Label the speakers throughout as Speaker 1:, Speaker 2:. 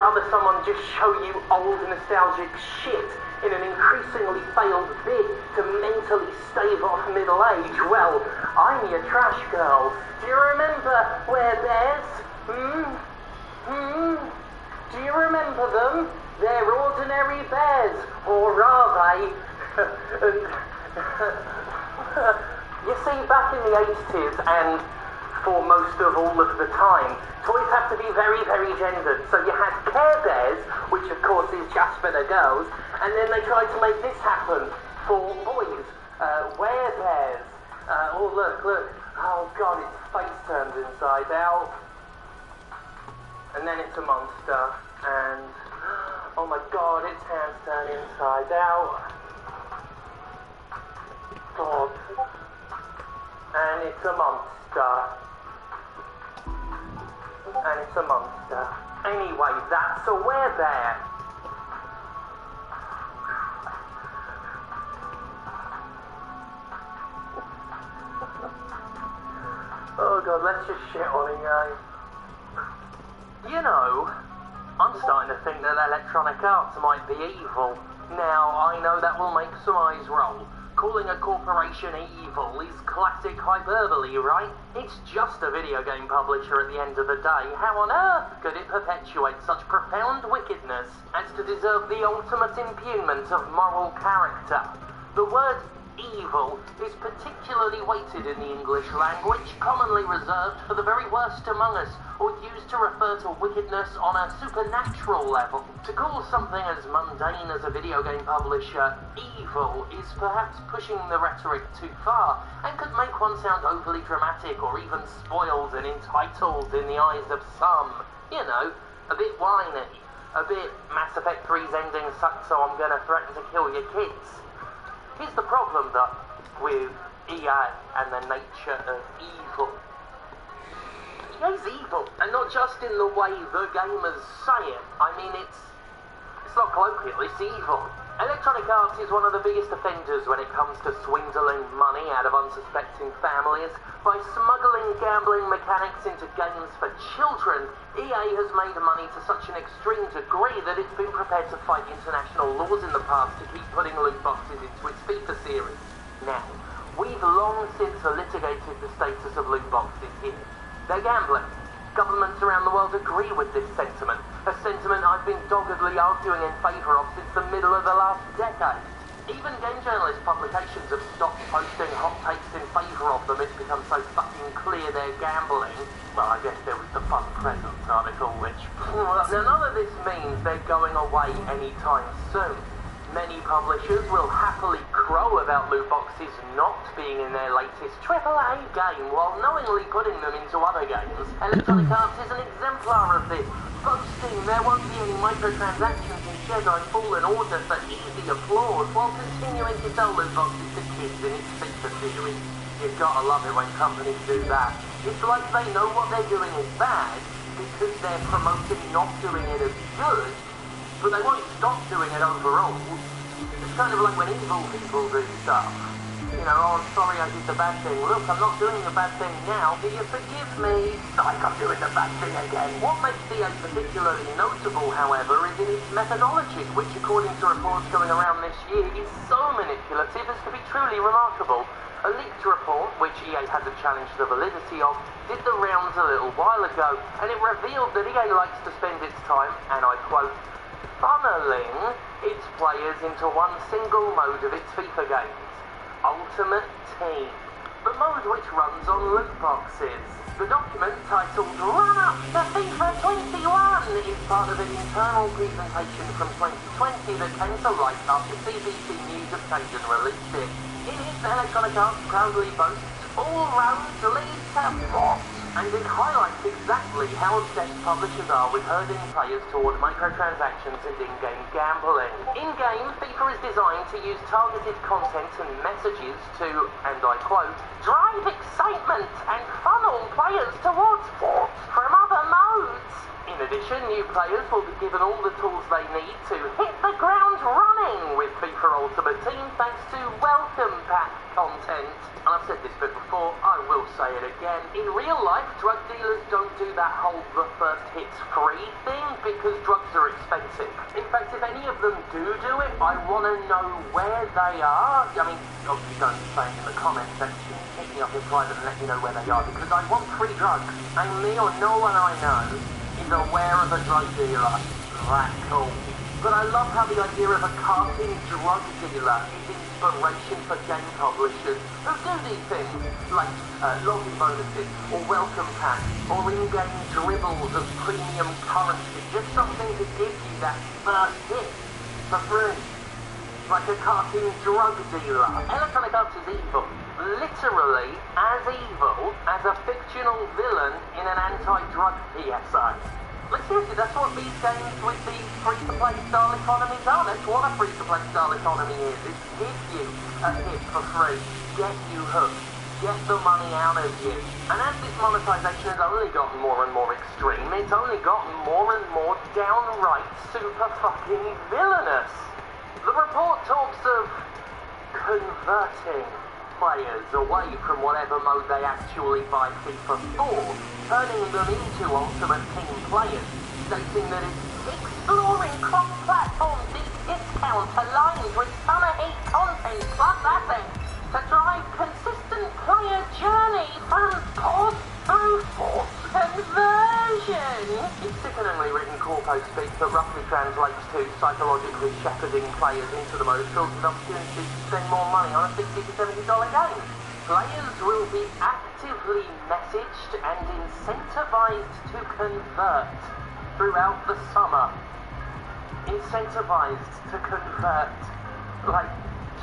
Speaker 1: rather someone just show you old nostalgic shit in an increasingly failed bid to mentally stave off middle age? Well, I'm your trash girl. Do you remember Bears? Do you remember them? They're ordinary bears, or are they? You see, back in the 80s, and for most of all of the time, toys have to be very, very gendered. So you had Care Bears, which of course is just for the girls, and then they tried to make this happen for boys. Bears. Oh, look. Oh, God, its face turned inside out. And then it's a monster, and oh my God, its hands turn inside out. God. And it's a monster. And it's a monster. Anyway, that's a werebear. Oh God, let's just shit on it, guys. You know, I'm starting to think that Electronic Arts might be evil. Now, I know that will make some eyes roll. Calling a corporation evil is classic hyperbole, right? It's just a video game publisher at the end of the day. How on earth could it perpetuate such profound wickedness as to deserve the ultimate impugnment of moral character? The word evil is particularly weighted in the English language, commonly reserved for the very worst among us, or used to refer to wickedness on a supernatural level. To call something as mundane as a video game publisher evil is perhaps pushing the rhetoric too far, and could make one sound overly dramatic or even spoiled and entitled in the eyes of some. You know, a bit whiny, a bit Mass Effect 3's ending sucks, so I'm gonna threaten to kill your kids. Here's the problem, though, with EA and the nature of evil. EA's evil, and not just in the way the gamers say it. I mean, it's not colloquial, it's evil. Electronic Arts is one of the biggest offenders when it comes to swindling money out of unsuspecting families. By smuggling gambling mechanics into games for children, EA has made money to such an extreme degree that it's been prepared to fight international laws in the past to keep putting loot boxes into its FIFA series. Now, we've long since litigated the status of loot boxes here. They're gambling. Governments around the world agree with this sentiment, a sentiment I've been doggedly arguing in favour of since the middle of the last decade. Even game journalist publications have stopped posting hot takes in favour of them. It's become so fucking clear they're gambling. Well, I guess there was the Fun Presents article, which... Now, none of this means they're going away anytime soon. Many publishers will happily crow about loot boxes not being in their latest AAA game while knowingly putting them into other games. Electronic Arts is an exemplar of this, boasting there won't be any microtransactions in Jedi Fallen Order for easy applause while continuing to sell loot boxes to kids in its FIFA series. You've gotta love it when companies do that. It's like they know what they're doing is bad because they're promoting not doing it as good, but they won't stop doing it overall. It's kind of like when evil people do stuff. You know, oh, I'm sorry I did the bad thing. Look, I'm not doing the bad thing now. Do you forgive me? Like I'm doing the bad thing again. What makes EA particularly notable, however, is in its methodology, which, according to reports going around this year, is so manipulative as to be truly remarkable. A leaked report, which EA hasn't challenged the validity of, did the rounds a little while ago, and it revealed that EA likes to spend its time, and I quote, funneling its players into one single mode of its FIFA games, Ultimate Team, the mode which runs on loot boxes. The document, titled Run Up to FIFA 21, is part of an internal presentation from 2020 that came to light after CBC News obtained and released it. In it, Electronic Arts proudly boasts all roads lead to what? And it highlights exactly how obsessed publishers are with herding players toward microtransactions and in-game gambling. In-game, FIFA is designed to use targeted content and messages to, and I quote, drive excitement and funnel players towards sports from other modes. In In addition, new players will be given all the tools they need to hit the ground running with FIFA Ultimate Team thanks to welcome pack content. And I've said this bit before, I will say it again. In real life, drug dealers don't do that whole the first hit's free thing because drugs are expensive. In fact, if any of them do it, I want to know where they are. I mean, obviously don't say it in the comment section. Hit me up in private and let me know where they are because I want free drugs. And me or no one I know is aware of a drug dealer. That's cool. But I love how the idea of a cartoon drug dealer is inspiration for game publishers who do these things, like login bonuses, or welcome packs, or in-game dribbles of premium currency. Just something to give you that first hit for free. Like a cartoon drug dealer. Electronic Arts is evil. Literally as evil as a fictional villain in an anti-drug PSA. Like seriously, that's what these games with these free-to-play style economies are. That's what a free-to-play style economy is. It gives you a hit for free, get you hooked, get the money out of you. And as this monetization has only gotten more and more extreme, it's only gotten more and more downright super fucking villainous. The report talks of converting players away from whatever mode they actually buy FIFA for, turning them into Ultimate Team players, stating that it's exploring cross-platform deep discount aligned with Summer Heat content plus assets to drive consistent player journey from pause through force conversion. It's sickeningly written corpo speak that roughly translates to psychologically shepherding players into the most filled with opportunities to spend more money on a $60 to $70 game. Players will be actively messaged and incentivized to convert throughout the summer. Incentivized to convert. Like,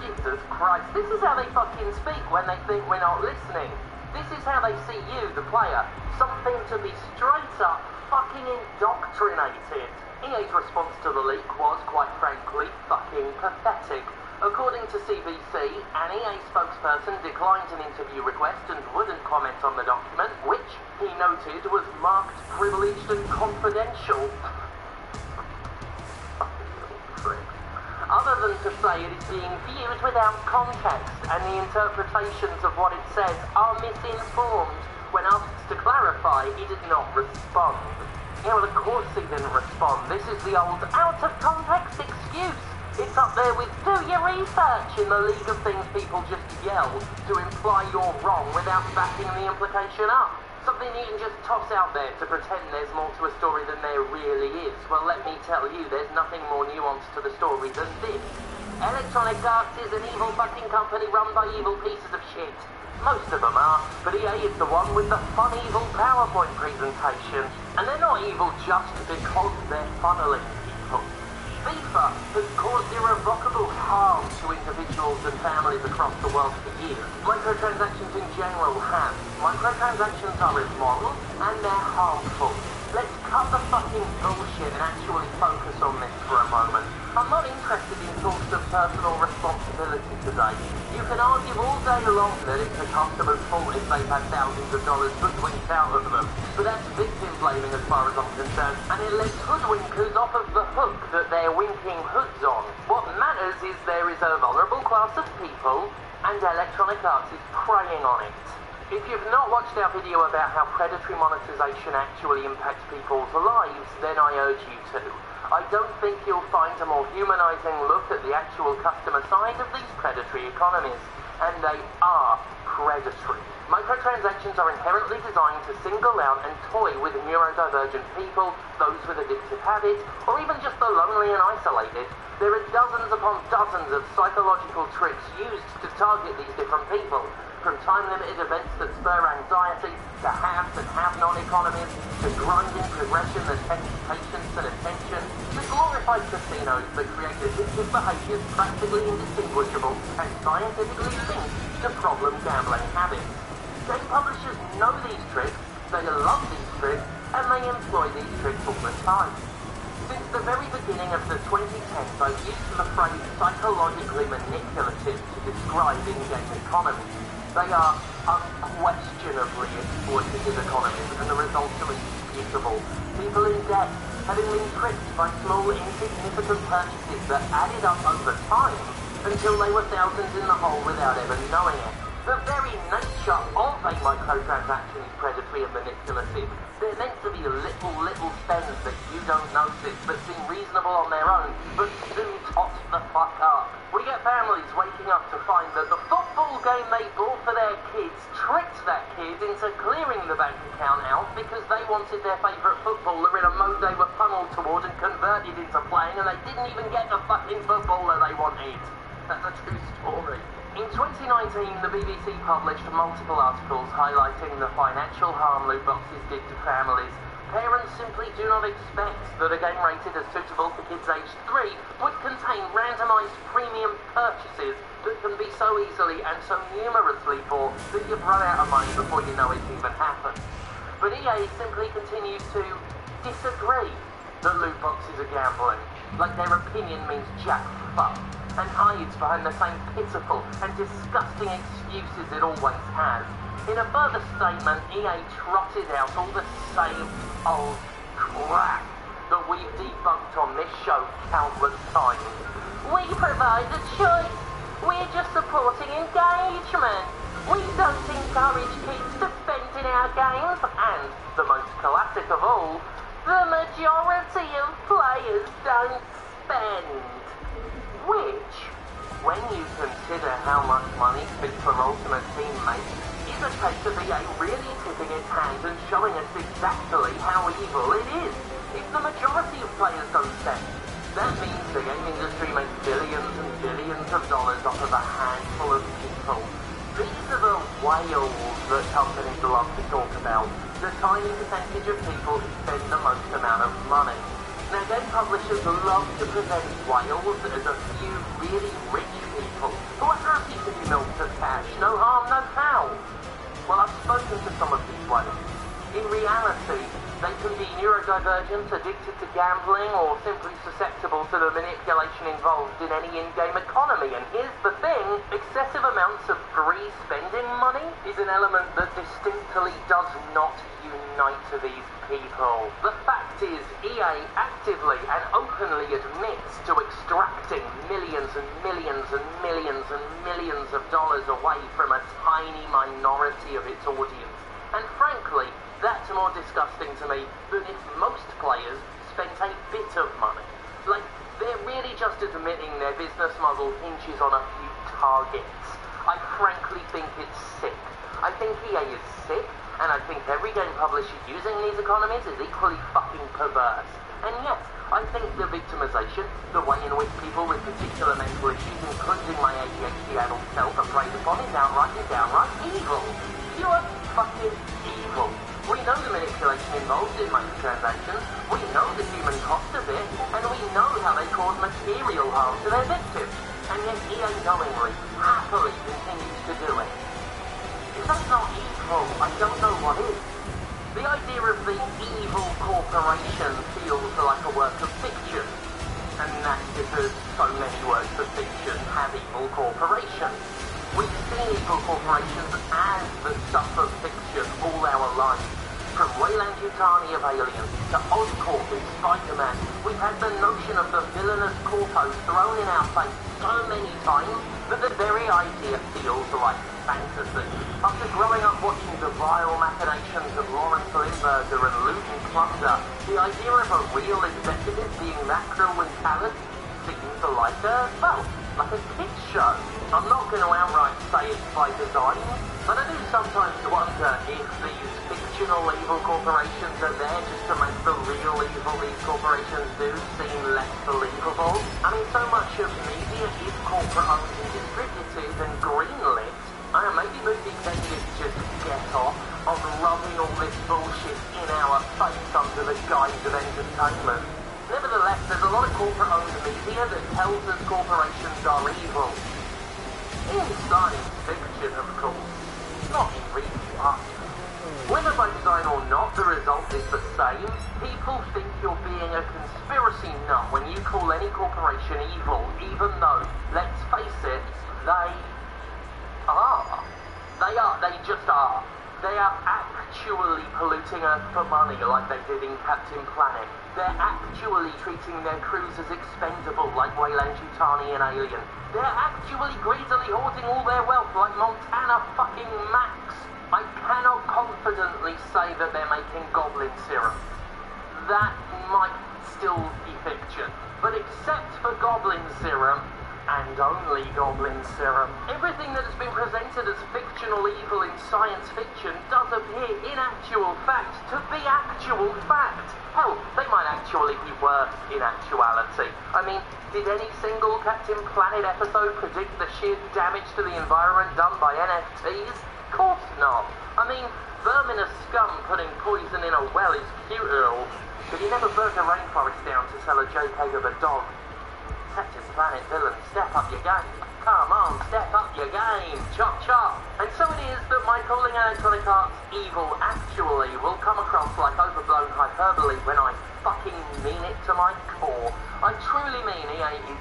Speaker 1: Jesus Christ, this is how they fucking speak when they think we're not listening. This is how they see you, the player. Something to be straight up fucking indoctrinated. EA's response to the leak was, quite frankly, fucking pathetic. According to CBC, an EA spokesperson declined an interview request and wouldn't comment on the document, which, he noted, was marked privileged and confidential. Other than to say it is being viewed without context and the interpretations of what it says are misinformed, when asked to clarify, he did not respond. Yeah, well, of course he didn't respond. This is the old out-of-context excuse. It's up there with do your research in the league of things people just yell to imply you're wrong without backing the implication up. Something you can just toss out there to pretend there's more to a story than there really is. Well, let me tell you, there's nothing more nuanced to the story than this. Electronic Arts is an evil fucking company run by evil pieces of shit. Most of them are, but EA is the one with the fun evil PowerPoint presentation. And they're not evil just because they're funneling people. FIFA has caused irrevocable harm to individuals and families across the world for years. Microtransactions in general have. Microtransactions are immoral and they're harmful. Let's cut the fucking bullshit and actually focus on this for a moment. I'm not interested in talks of personal responsibility today. You can argue all day long that it's the customer's fault if they've had thousands of dollars hoodwinked out of them. But that's victim blaming as far as I'm concerned, and it lets hoodwinkers off of the hook that they're winking hoods on. What matters is there is a vulnerable class of people, and Electronic Arts is preying on it. If you've not watched our video about how predatory monetization actually impacts people's lives, then I urge you to. I don't think you'll find a more humanizing look at the actual customer side of these predatory economies, and they are predatory. Microtransactions are inherently designed to single out and toy with neurodivergent people, those with addictive habits, or even just the lonely and isolated. There are dozens upon dozens of psychological tricks used to target these different people. From time-limited events that spur anxiety, to haves and have-not economies, to grinding progression that tests patience and attention, to glorified casinos that create addictive behaviours practically indistinguishable and scientifically linked to problem gambling habits. Game publishers know these tricks, they love these tricks, and they employ these tricks all the time. Since the very beginning of the 2010s, I've used the phrase psychologically manipulative to describe in-game economies. They are unquestionably exploitative economies, and the results are in irrefutable. People in debt, having been tricked by small, insignificant purchases that added up over time until they were thousands in the hole without ever knowing it. The very nature of a microtransaction is predatory and manipulative. They're meant to be little spends that you don't notice, but seem reasonable on their own, but soon tot the fuck up. We get families waking up to find that the football game they bought for their kids tricked that kid into clearing the bank account out because they wanted their favourite footballer in a mode they were funneled toward and converted into playing, and they didn't even get the fucking footballer they wanted. That's a true story. In 2019, the BBC published multiple articles highlighting the financial harm loot boxes did to families. Parents simply do not expect that a game rated as suitable for kids aged 3 would contain randomised premium purchases that can be so easily and so numerously bought that you've run out of money before you know it's even happened. But EA simply continues to disagree that loot boxes are gambling, like their opinion means jack fuck, and hides behind the same pitiful and disgusting excuses it always has. In a further statement, EA trotted out all the same old crap that we've debunked on this show countless times. We provide a choice. We're just supporting engagement. We don't encourage kids to spend in our games, and the most classic of all, the majority of players don't spend. Which, when you consider how much money FIFA Ultimate Team makes, is a case of EA really tipping its hand and showing us exactly how evil it is. If the majority of players don't spend, that means the game industry makes billions and billions of dollars off of a handful of people. These are the whales that companies love to talk about, the tiny percentage of people who spend the most amount of money. Now, game publishers love to present whales as a few really rich people who are happy to be milked for cash, no harm, no foul. Well, I've spoken to some of these whales. In reality, they can be neurodivergent, addicted to gambling, or simply susceptible to the manipulation involved in any in-game economy. And here's the thing, excessive amounts of free spending money is an element that distinctly does not unite these people. The fact is, EA actively and openly admits to extracting millions and millions and millions and millions of dollars away from a tiny minority of its audience. And frankly, that's more disgusting to me than if most players spent a bit of money. Like, they're really just admitting their business model hinges on a few targets. I frankly think it's sick. I think EA is sick, and I think every game publisher using these economies is equally fucking perverse. And yes, I think the victimization, the way in which people with particular mental issues, including my ADHD adult self, are preyed upon is downright evil. Pure fucking evil. We know the manipulation involved in microtransactions, we know the human cost of it, and we know how they cause material harm to their victims. And yet EA knowingly, happily continues to do it. If that's not evil, I don't know what is. The idea of the evil corporation feels like a work of fiction. And that's because so many works of fiction have evil corporations. We've seen evil corporations as the stuff of fiction all our lives. From Weyland-Yutani of Aliens to Oscorp in Spider-Man, we've had the notion of the villainous corpo thrown in our face so many times that the very idea feels like fantasy. After growing up watching the vile machinations of Lawrence Limburger and Luton Plunder, the idea of a real executive being that cruel and callous seems like a kids show. I'm not going to outright say it's by design, but I do sometimes wonder if these fictional evil corporations are there just to make the real evil these corporations do seem less believable. I mean, so much of media is corporate-owned and distributed and greenlit. I don't know, maybe movie executives just get off on rubbing all this bullshit in our face under the guise of entertainment. Nevertheless, there's a lot of corporate-owned media that tells us corporations are evil. In science fiction, of course, not in real life. Whether by design or not, the result is the same. People think you're being a conspiracy nut when you call any corporation evil, even though, let's face it, they are. They just are. They are actually actually polluting Earth for money like they did in Captain Planet. They're actually treating their crews as expendable like Weyland-Yutani and Alien. They're actually greedily hoarding all their wealth like Montana fucking Max. I cannot confidently say that they're making goblin serum. That might still be fiction. But except for goblin serum, and only goblin serum, everything that has been presented as fictional evil in science fiction does appear in actual fact to be actual fact. Hell, they might actually be worse in actuality. I mean, did any single Captain Planet episode predict the sheer damage to the environment done by NFTs? Of course not. I mean, verminous scum putting poison in a well is cute and all, but you never burn a rainforest down to sell a JPEG of a dog. Captain Planet villain, step up your game. Come on, step up your game. Chop chop. And so it is that my calling Electronic Arts evil actually will come across like overblown hyperbole when I fucking mean it to my core. I truly mean EA is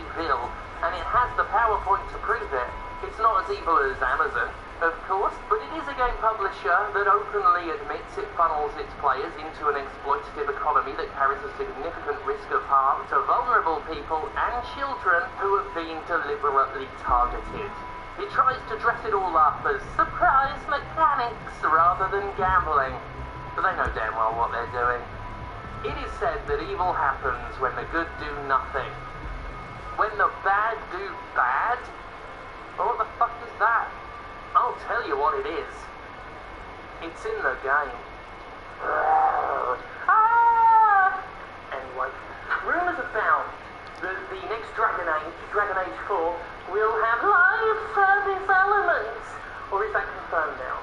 Speaker 1: evil, and it has the PowerPoint to prove it. It's not as evil as Amazon, of course, but it is a game publisher that openly admits it funnels its players into an exploitative economy that carries a significant risk of harm to vulnerable people and children who have been deliberately targeted. It tries to dress it all up as surprise mechanics rather than gambling, but they know damn well what they're doing. It is said that evil happens when the good do nothing. When the bad do bad? Well, what the fuck is that? I'll tell you what it is. It's in the game. Anyway, rumours abound that the next Dragon Age, Dragon Age 4, will have live service elements. Or is that confirmed now?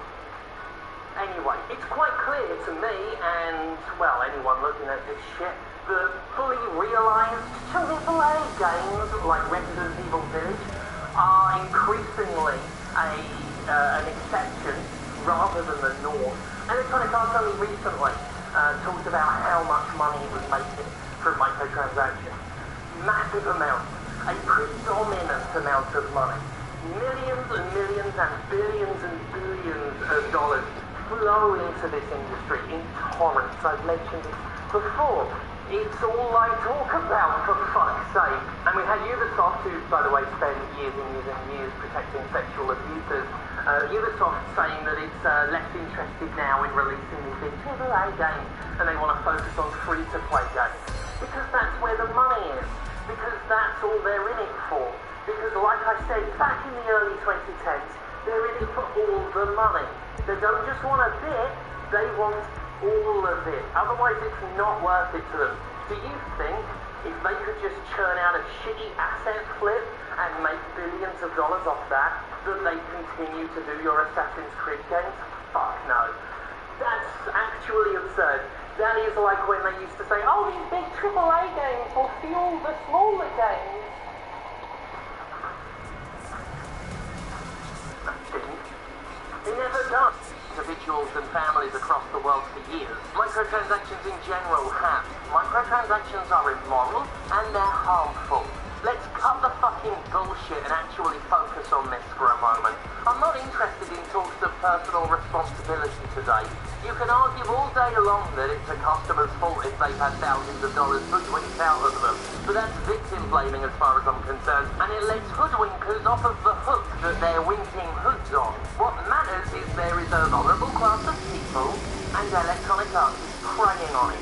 Speaker 1: Anyway, it's quite clear to me and, well, anyone looking at this shit, that fully realised AAA games like Resident Evil Village are increasingly an exception rather than the norm. Electronic Arts only recently talked about how much money it was making from microtransactions. Massive amounts, a predominant amount of money. Millions and millions and billions of dollars flow into this industry in torrents. I've mentioned it before. It's all I talk about, for fuck's sake. And we had Ubisoft, who, by the way, spent years and years and years protecting sexual abusers. Ubisoft saying that it's less interested now in releasing these big AAA games, and they want to focus on free-to-play games. Because that's where the money is. Because that's all they're in it for. Because, like I said, back in the early 2010s, they're in it for all the money. They don't just want a bit, they want all of it. Otherwise, it's not worth it to them. Do you think if they could just churn out a shitty asset flip and make billions of dollars off that, that they continue to do your Assassin's Creed games? Fuck no. That's actually absurd. That is like when they used to say, oh, these big AAA games will fuel the smaller games. It never does. Individuals and families across the world for years. Microtransactions in general have. Microtransactions are immoral and they're harmful. Let's cut the fucking bullshit and actually focus on this for a moment. I'm not interested in talks of personal responsibility today. You can argue all day long that it's a customer's fault if they've had thousands of dollars hoodwinked out of them. But that's victim blaming as far as I'm concerned, and it lets hoodwinkers off of the hook that they're winking hoods on. What matters is there is a vulnerable class of people, and Electronic Arts is preying on it.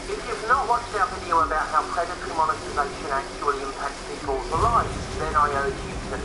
Speaker 1: If you've not watched our video about how predatory monetization actually impacts people's lives, then I urge you to.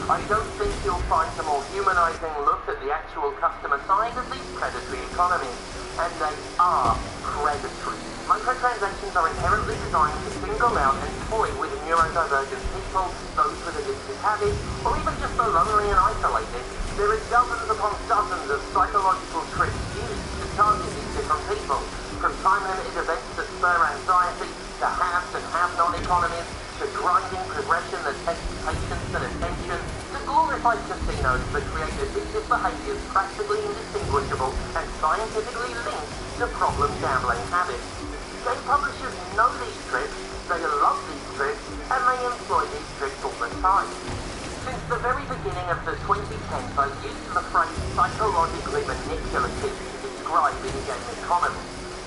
Speaker 1: I don't think you'll find a more humanizing look at the actual customer side of these predatory economies. And they are predatory. Microtransactions are inherently designed to single out and toy with neurodivergent people, those with addictive habits, or even just the lonely and isolated. There are dozens upon dozens of psychological tricks used to target these different people. From time-limited events that spur anxiety, to haves and have-not economies, to grinding progression that tests patience and attention, to glorified casinos that create addictive behaviours practically indistinguishable and scientifically linked to problem gambling habits. Game publishers know these tricks, they love these tricks, and they employ these tricks all the time. Since the very beginning of the 2010s, I've used the phrase psychologically manipulative to describe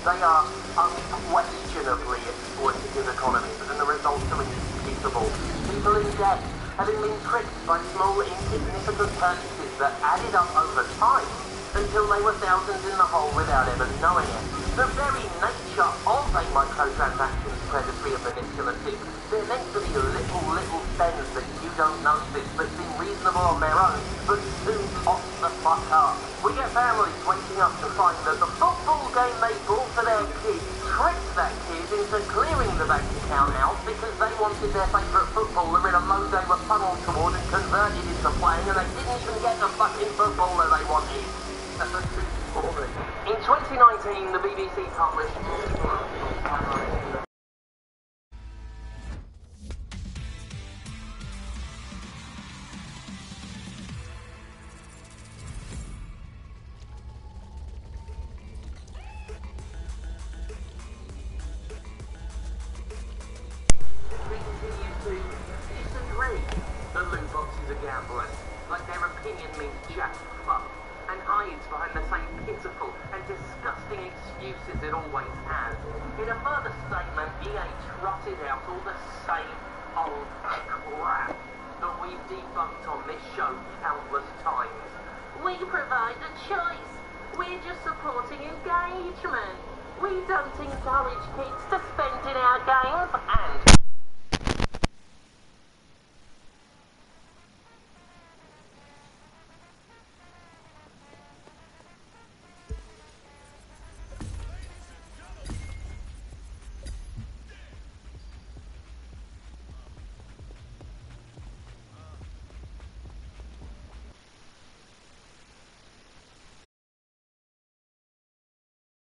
Speaker 1: They are unquestionably exploitative economies, and the results are indisputable. People in debt, having been tricked by small, insignificant purchases that added up over time until they were thousands in the hole without ever knowing it. The very nature of a microtransaction is predatory and manipulative. They're meant to be little spends that you don't notice, that seem reasonable on their own, but soon pop the fuck up. We get families waking up to find that the football game they bought for their kids tricked that kid into clearing the bank account out because they wanted their favourite footballer in a mode they were funneled toward and converted into playing, and they didn't even get the fucking footballer they wanted. In 2019, the BBC published disagree that loot boxes are gambling, like their opinion means jack fuck, and hides behind the same pitiful and disgusting excuses it always has. In a further statement, EA trotted out all the same old crap that we've debunked on this show countless times. We provide a choice. We're just supporting engagement. We don't encourage kids to spend in our games, and